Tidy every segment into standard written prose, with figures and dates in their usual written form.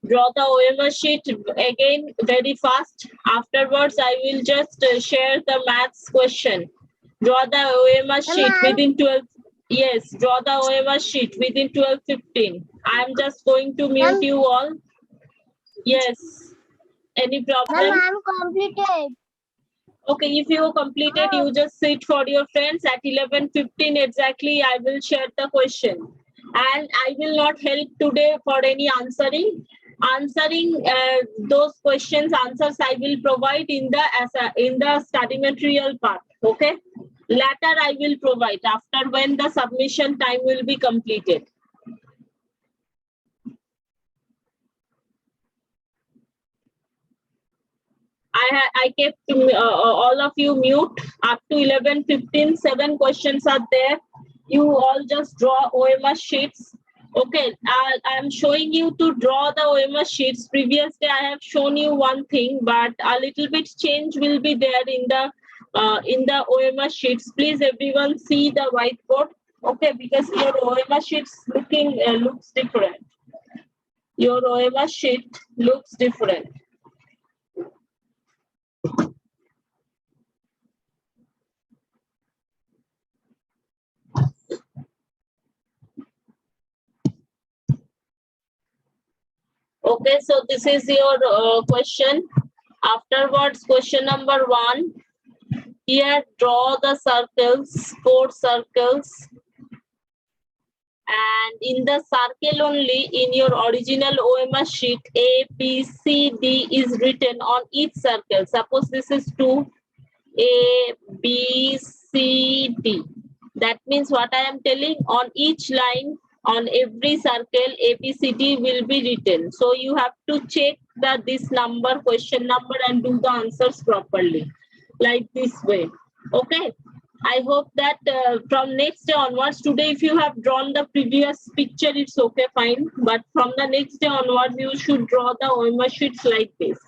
Draw the OMR sheet again very fast. Afterwards, I will just share the maths question. Draw the OMR sheet within 12. Yes, draw the OMR sheet within 12:15. I am just going to mute you all. Yes. Any problem? Ma'am, I'm completed. Okay, if you completed, you just sit for your friends at 11:15 exactly. I will share the question, and I will not help today for any answering. Answering those questions, answers I will provide in the study material part. Okay, later I will provide after when the submission time will be completed. I kept all of you mute up to 11:15. 7 questions are there. You all just draw OMR sheets. Okay, I'm showing you to draw the OMR sheets. Previous day I have shown you one thing, but a little bit change will be there in the OMR sheets. Please, everyone, see the whiteboard. Okay, because your OMR sheets looks different. Your OMR sheet looks different. Okay, so this is your question. Afterwards, question number 1. Here, draw the circles, 4 circles. And in the circle only, in your original OMR sheet, A, B, C, D is written on each circle. Suppose this is 2, A, B, C, D. That means what I am telling, on each line, on every circle, ABCD will be written. So you have to check this number, question number, and do the answers properly, like this way. Okay. I hope that from next day onwards, today if you have drawn the previous picture, it's okay, fine. But from the next day onwards, you should draw the OMR sheets like this.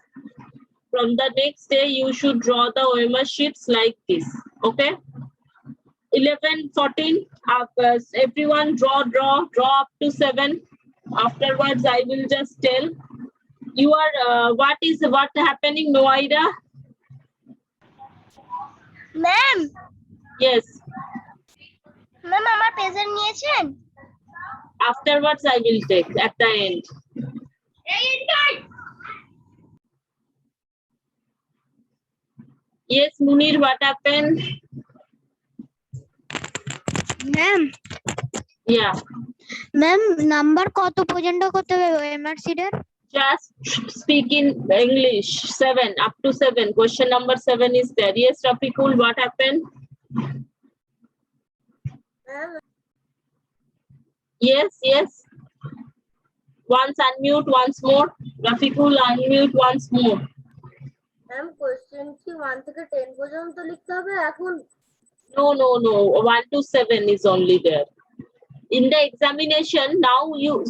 From the next day, you should draw the OMR sheets like this. Okay. 11:14. Everyone draw up to 7. Afterwards, I will just tell you are what happening, Noida? Ma'am. Yes. Ma'am, আমার present নিয়েছেন? Afterwards, I will take at the end. Yes, Munir, what happened? Ma'am. Yeah. Ma'am, number কত পর্যন্ত করতে হবে OMR sheet এর? Just speak in English. 7, up to 7. Question number 7 is there. Yes, Rafiqul, what happened? Yes. Once unmute, once more. Rafiqul, unmute once more. Ma'am, question কি 1 থেকে 10 পর্যন্ত লিখতে হবে এখন? No. 1 to 7 is only there. In the examination, now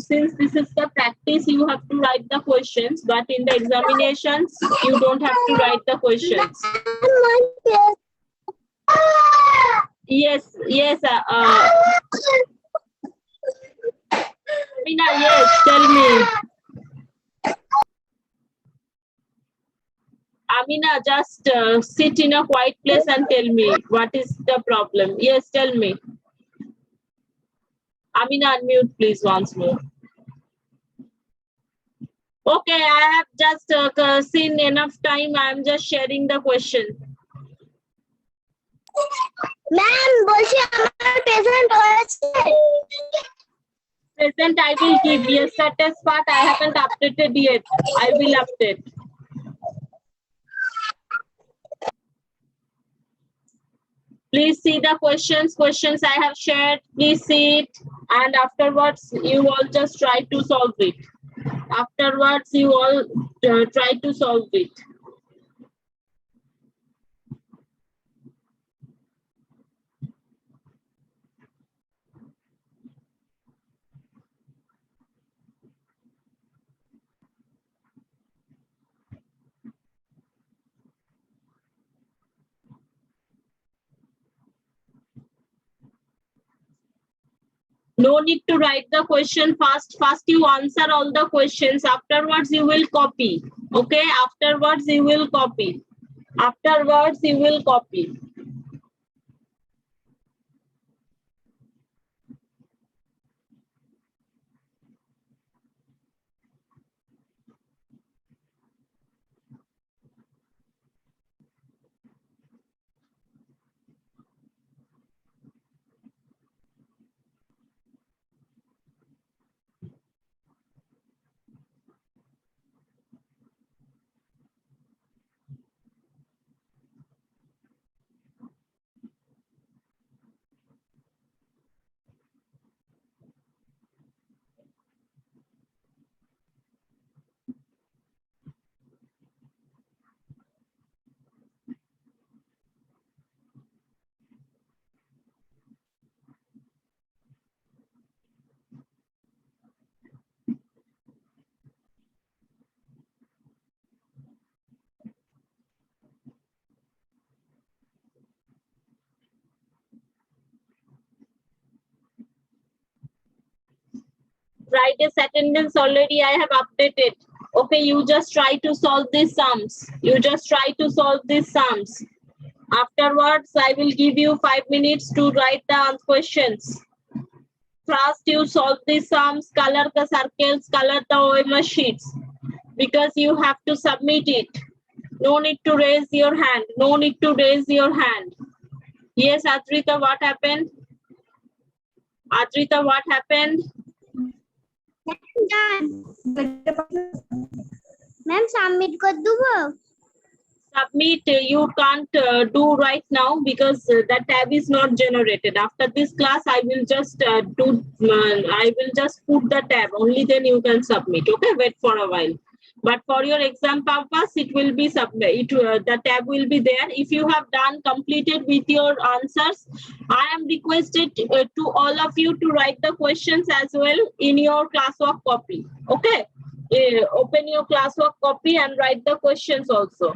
since this is the practice, you have to write the questions, but in the examinations, you don't have to write the questions. Yes. Amina, yes, tell me. Amina, just sit in a quiet place and tell me what is the problem. Yes, tell me. Amina, unmute please once more. Okay, I have just seen enough time. I am just sharing the question. Ma'am, বলছি আমার present হয়েছে। Present I will give. Yes, status part I haven't updated yet. I will update. Please see the questions I have shared. Please see it, and afterwards you all just try to solve it. Afterwards you all try to solve it. No need to write the question first. First you answer all the questions. Afterwards you will copy. Okay, afterwards you will copy. Afterwards you will copy. Friday's attendance already I have updated. Okay, you just try to solve these sums. You just try to solve these sums. Afterwards, I will give you 5 minutes to write the questions. First, you solve the sums, color the circles, color the OMR sheets, because you have to submit it. No need to raise your hand. No need to raise your hand. Yes, Adrita, what happened? Adrita, what happened? Ma'am submit कर दूंगा Submit, you can't do right now because that tab is not generated. After this class, I will just put the tab. Only then you can submit. Okay, wait for a while. But for your exam purpose, it will be submit. The tab will be there. If you have done completed with your answers, I am requested to all of you to write the questions as well in your classwork copy. Okay, open your classwork copy and write the questions also.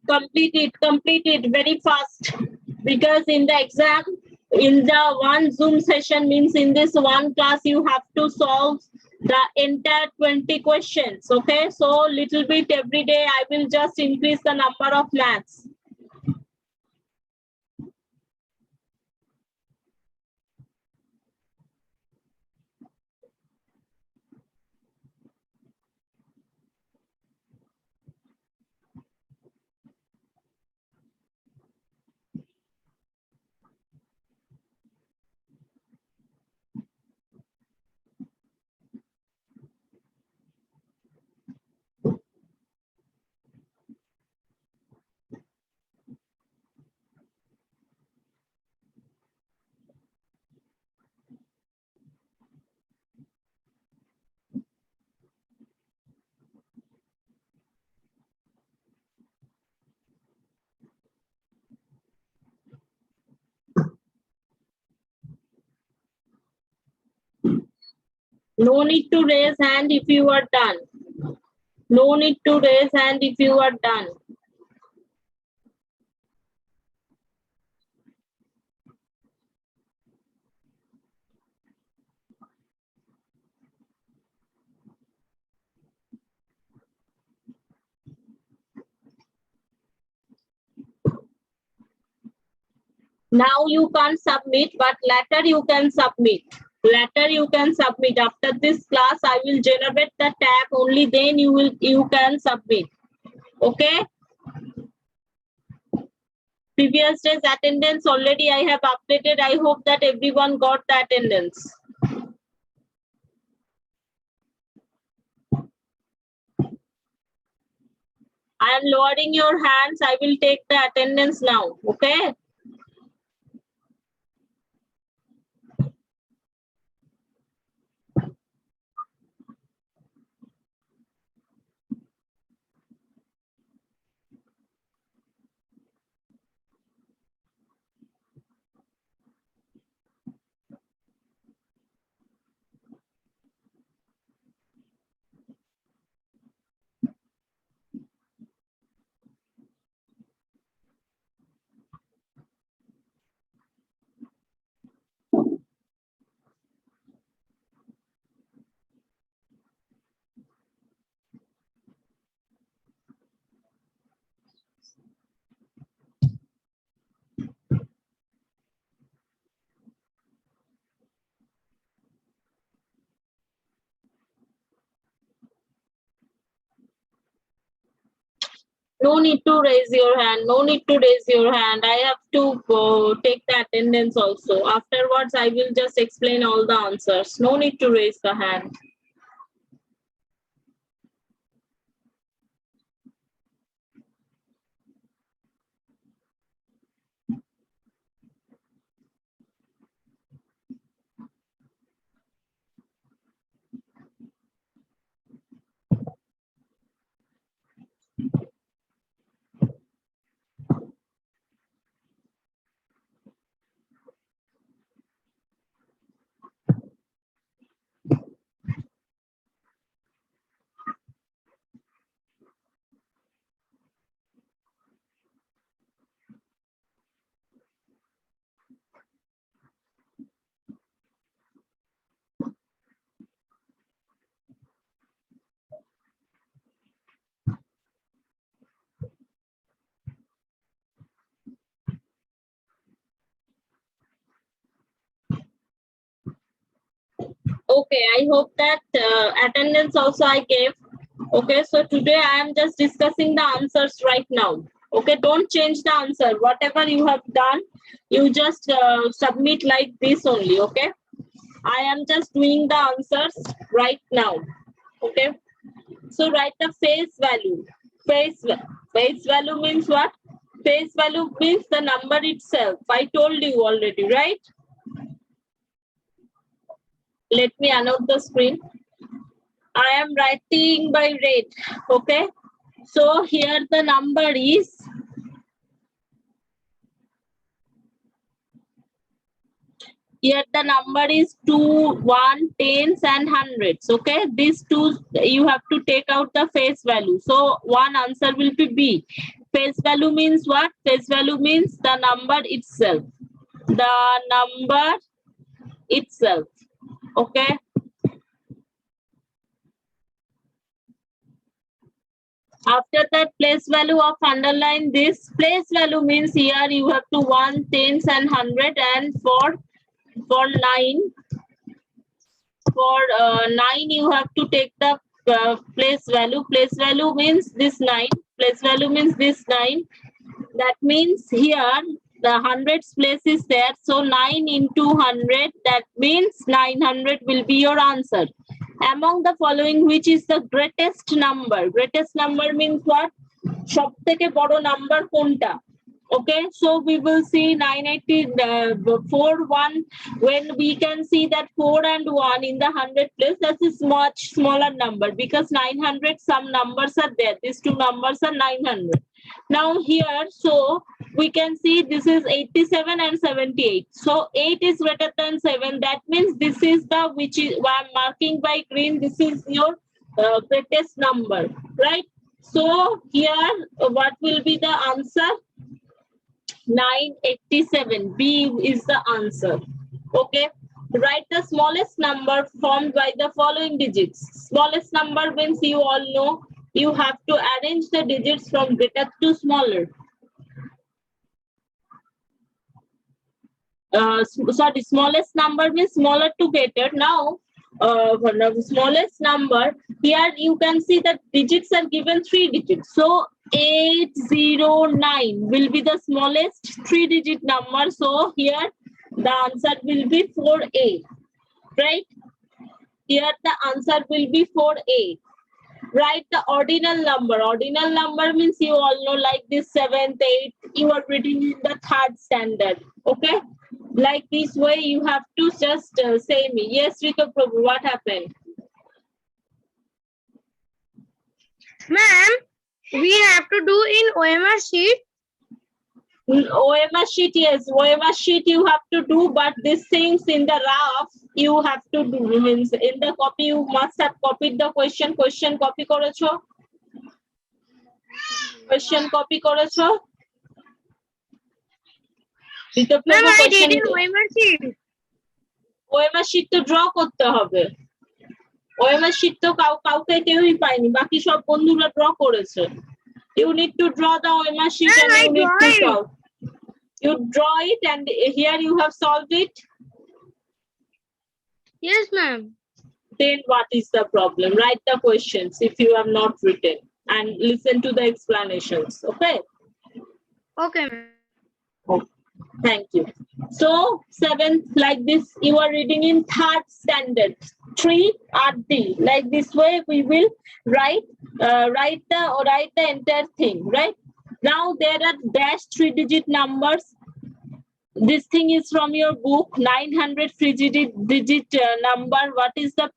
Complete it very fast, because in the exam, in the one Zoom session, means in this one class you have to solve the entire 20 questions. Okay, so little bit every day I will just increase the number of maths. No need to raise hand if you are done. No need to raise hand if you are done. Now you can't submit, but later you can submit. Later you can submit. After this class, I will generate the tab. Only then you can submit. Okay. Previous days attendance already I have updated. I hope that everyone got the attendance. I am lowering your hands. I will take the attendance now. Okay. No need to raise your hand. No need to raise your hand. I have to take the attendance also. Afterwards, I will just explain all the answers. No need to raise the hand. Okay, I hope that attendance also I gave. Okay, so today I am just discussing the answers right now. Okay, don't change the answer. Whatever you have done, you just submit like this only. Okay, I am just doing the answers right now. Okay, so write the face value. Face value means what? Face value means the number itself. I told you already, right? Let me annotate the screen. I am writing by red. Okay. So here the number is here the number is 2, 1, tens and hundreds. Okay. These two you have to take out the face value. So one answer will be B. Face value means what? Face value means the number itself. The number itself. Okay. After that, place value of underline this. Place value means here you have to 1, tens and 100, and for 9 you have to take the place value. Place value means this 9. Place value means this 9. That means here the hundreds place is there. So 9 into 100, that means 900 will be your answer. Among the following, which is the greatest number? Greatest number means what? Shobtheke bodo number konta? Okay, so we will see 984 1. When we can see that 4 and 1 in the 100 place, that is much smaller number, because 900 some numbers are there. These two numbers are 900. Now here, so we can see this is 87 and 78. So 8 is greater than 7. That means this is the which is I'm marking by green. This is your greatest number, right? So here, what will be the answer? 987. B is the answer. Okay. Write the smallest number formed by the following digits. Smallest number means you all know you have to arrange the digits from greater to smaller. Sorry, smallest number means smaller to greater. Now, the smallest number, here you can see that digits are given 3 digits. So 809 will be the smallest 3-digit number. So here the answer will be 4A, right? Here the answer will be 4A. Write the ordinal number. Ordinal number means you all know like this 7th, 8th, you are reading in the 3rd standard. Okay? Like this way you have to just say me. Yes, Rika Prabhu, what happened? Ma'am, we have to do in OMR sheet. OMR sheet, yes, OMR sheet you have to do, but these things in the RAF you have to do. Means in the copy you must have copied the question. Question copy করেছো? Question copy করেছো? Ma'am, I did in OMR sheet. OMR sheet তো draw করতে হবে। OMR sheet তো কাউকে কেউই পায়নি, বাকি সব বন্ধুরা draw করেছে। You need to draw the OMR sheet. Ma'am, and I you need to draw it. solve. You draw it and here you have solved it. Yes, ma'am. Then what is the problem? Write the questions if you have not written and listen to the explanations. Okay. Okay, ma'am. Okay. Thank you. So 7th, like this, you are reading in 3rd standard. 3 RD. Like this way, we will write the entire thing. Right now, there are dash 3-digit numbers. This thing is from your book. 900 3-digit number. What is the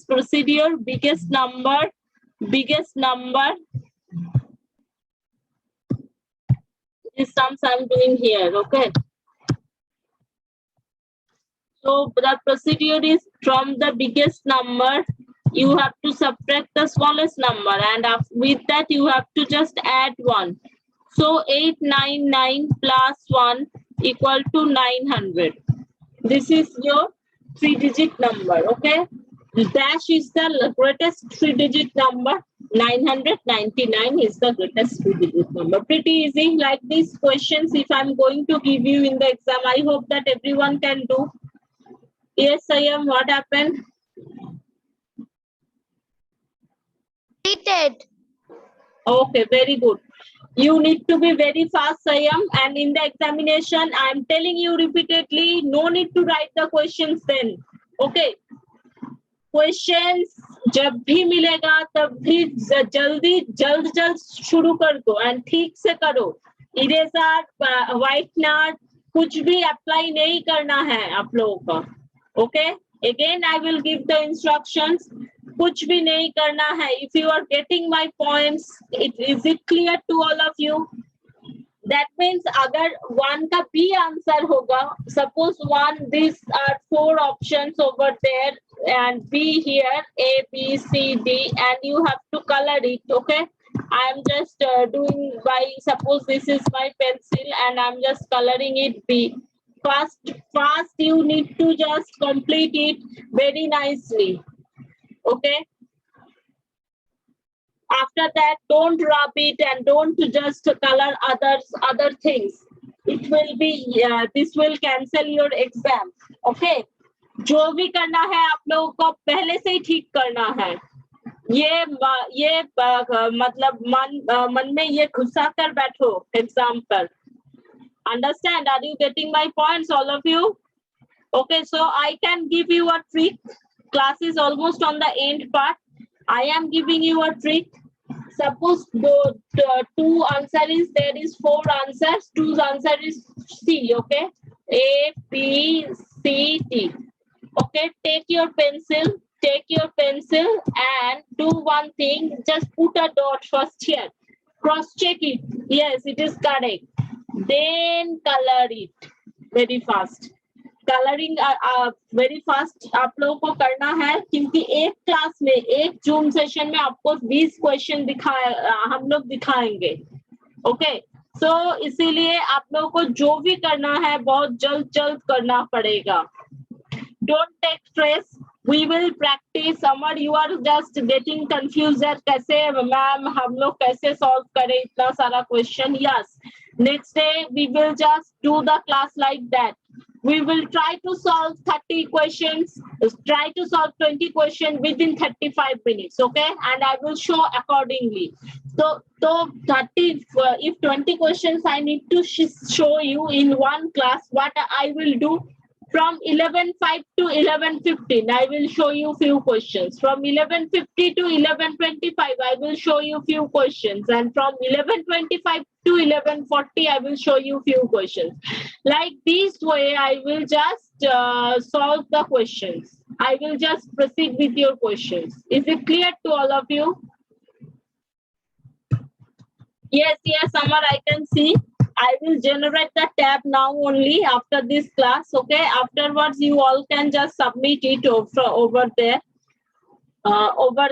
procedure? Biggest number. These sums I'm doing here. Okay. So the procedure is from the biggest number, you have to subtract the smallest number, and with that you have to just add 1. So 899 plus 1 equal to 900. This is your 3-digit number. Okay. Dash is the greatest 3-digit number. 999 is the greatest 3-digit number. Pretty easy. Like these questions, if I'm going to give you in the exam, I hope that everyone can do. Yes, I am. What happened? Completed. Okay, very good. You need to be very fast, Sayam. And in the examination, I'm telling you repeatedly, no need to write the questions then. Okay. Questions जब भी मिलेगा तब भी जल्द शुरू कर दो and ठीक से करो. इरेजर, व्हाइटनर कुछ भी अप्लाई नहीं करना है आप लोगों का. Okay. Again, I will give the instructions. कुछ भी नहीं करना है. If you are getting my points, is it clear to all of you? That means अगर 1 का B answer होगा, suppose 1, these are 4 options over there and B here, A, B, C, D, and you have to color it. Okay. I am just doing by, suppose this is my pencil and I'm just coloring it B. Fast you need to just complete it very nicely. Okay. After that, don't rub it and don't just color other things. It will be this will cancel your exam. Okay. जो भी करना है आप लोगों को पहले से ही ठीक करना है. ये मतलब मन में ये घुसा कर बैठो एग्जाम पर. Understand? Are you getting my points, all of you? Okay, so I can give you a trick. Class is almost on the end part. I am giving you a trick. Suppose the 2 answer is, there is 4 answers. 2 answer is C. Okay, A, B, C, D. Okay, take your pencil and do one thing. Just put a dot first here. Cross check it. Yes, it is correct. Then color it very fast. Colouring very fast आप लोगों को करना है, क्योंकि एक class में, एक zoom session में आपको 20 क्वेश्चन हम लोग दिखाएंगे. ओके, सो इसीलिए आप लोगों को जो भी करना है बहुत जल्द करना पड़ेगा. Don't take stress. We will practice. Amar, you are just getting confused that कैसे मैम हम लोग कैसे solve करें इतना सारा question. Yes. Next day we will just do the class like that. We will try to solve 30 questions. Try to solve 20 questions within 35 minutes. Okay, and I will show accordingly. So 30. If 20 questions I need to show you in one class, what I will do? From 11:05 to 11:15, I will show you few questions. From 11:50 to 11:25, I will show you few questions. And from 11:25 to 11:40, I will show you few questions. Like this way, I will just solve the questions. I will just proceed with your questions. Is it clear to all of you? Yes, Amar, I can see. I will generate the tab now only after this class. Okay, afterwards you all can just submit it over there. Over